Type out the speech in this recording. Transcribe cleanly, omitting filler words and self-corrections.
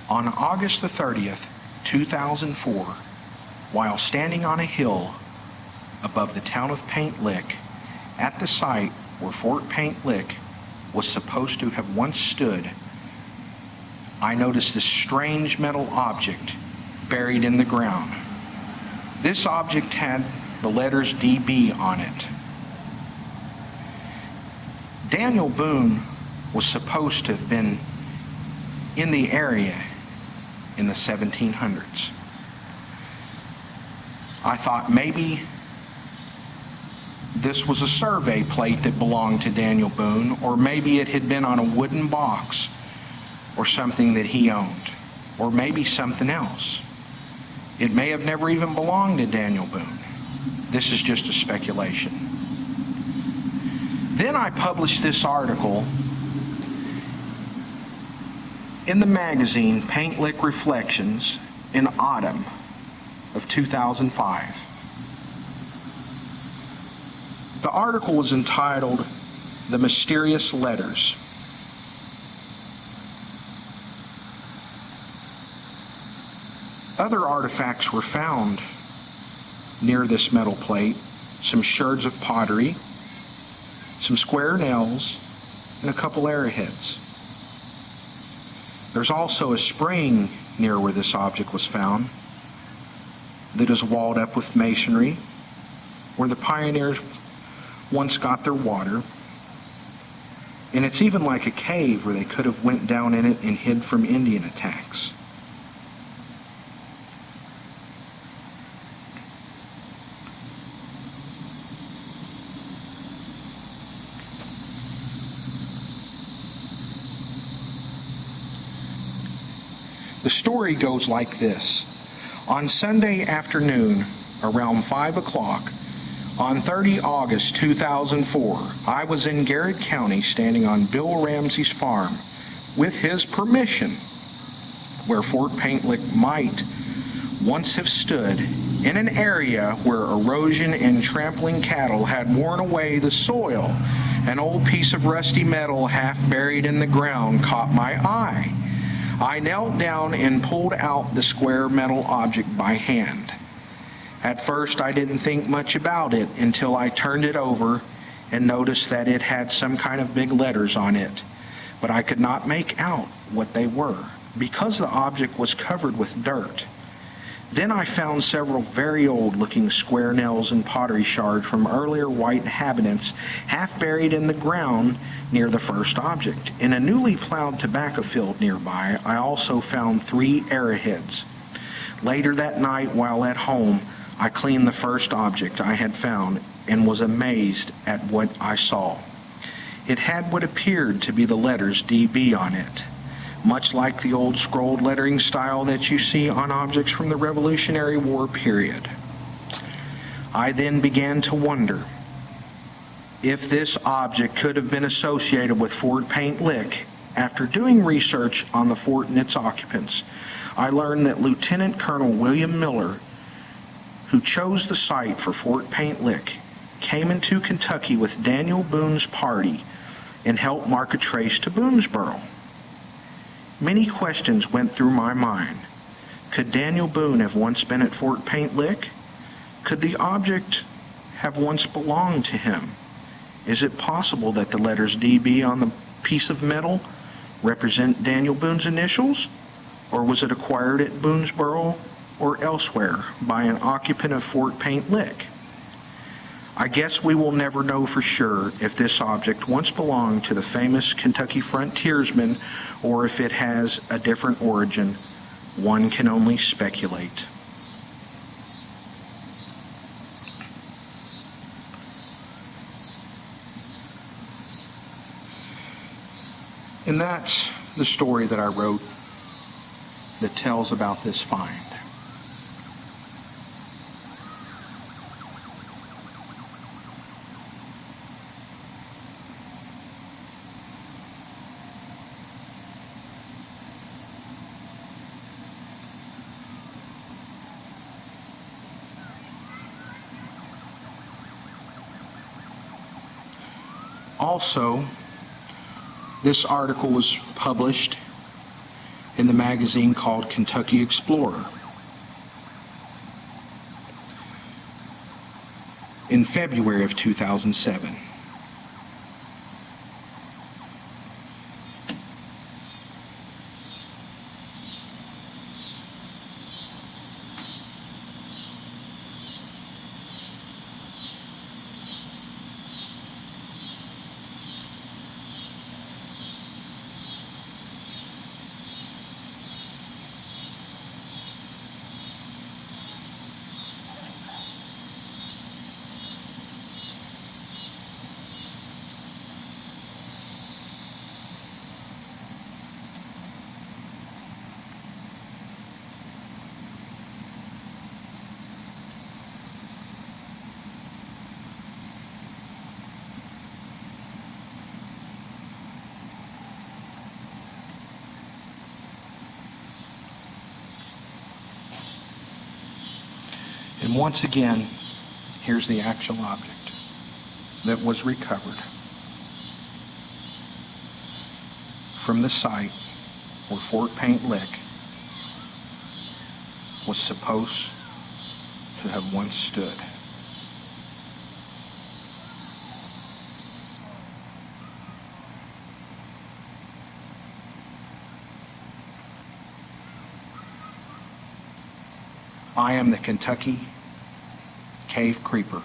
On August the 30th, 2004, while standing on a hill above the town of Paint Lick, at the site where Fort Paint Lick was supposed to have once stood, I noticed this strange metal object buried in the ground. This object had the letters DB on it. Daniel Boone was supposed to have been in the area in the 1700s. I thought maybe this was a survey plate that belonged to Daniel Boone, or maybe it had been on a wooden box or something that he owned, or maybe something else. It may have never even belonged to Daniel Boone. This is just a speculation. Then I published this article in the magazine Paint Lick Reflections in autumn of 2005. The article was entitled "The Mysterious Letters." Other artifacts were found near this metal plate: some sherds of pottery, some square nails, and a couple arrowheads. There's also a spring near where this object was found that is walled up with masonry, where the pioneers once got their water. And it's even like a cave where they could have went down in it and hid from Indian attacks. The story goes like this. On Sunday afternoon, around 5 o'clock, on 30 August 2004, I was in Garrett County standing on Bill Ramsey's farm with his permission, where Fort Paint Lick might once have stood, in an area where erosion and trampling cattle had worn away the soil. An old piece of rusty metal half buried in the ground caught my eye. I knelt down and pulled out the square metal object by hand. At first, I didn't think much about it until I turned it over and noticed that it had some kind of big letters on it, but I could not make out what they were because the object was covered with dirt. Then I found several very old-looking square nails and pottery shards from earlier white inhabitants half buried in the ground near the first object. In a newly plowed tobacco field nearby, I also found 3 arrowheads. Later that night, while at home, I cleaned the first object I had found and was amazed at what I saw. It had what appeared to be the letters DB on it, much like the old scrolled lettering style that you see on objects from the Revolutionary War period. I then began to wonder if this object could have been associated with Fort Paint Lick. After doing research on the fort and its occupants, I learned that Lieutenant Colonel William Miller, who chose the site for Fort Paint Lick, came into Kentucky with Daniel Boone's party and helped mark a trace to Boonesboro. Many questions went through my mind. Could Daniel Boone have once been at Fort Paint Lick? Could the object have once belonged to him? Is it possible that the letters DB on the piece of metal represent Daniel Boone's initials? Or was it acquired at Boonesboro or elsewhere by an occupant of Fort Paint Lick? I guess we will never know for sure if this object once belonged to the famous Kentucky frontiersman or if it has a different origin. One can only speculate. And that's the story that I wrote that tells about this find. Also, this article was published in the magazine called Kentucky Explorer. In February of 2007. And once again, here's the actual object that was recovered from the site where Fort Paint Lick was supposed to have once stood. I am the Kentucky Cave Creeper.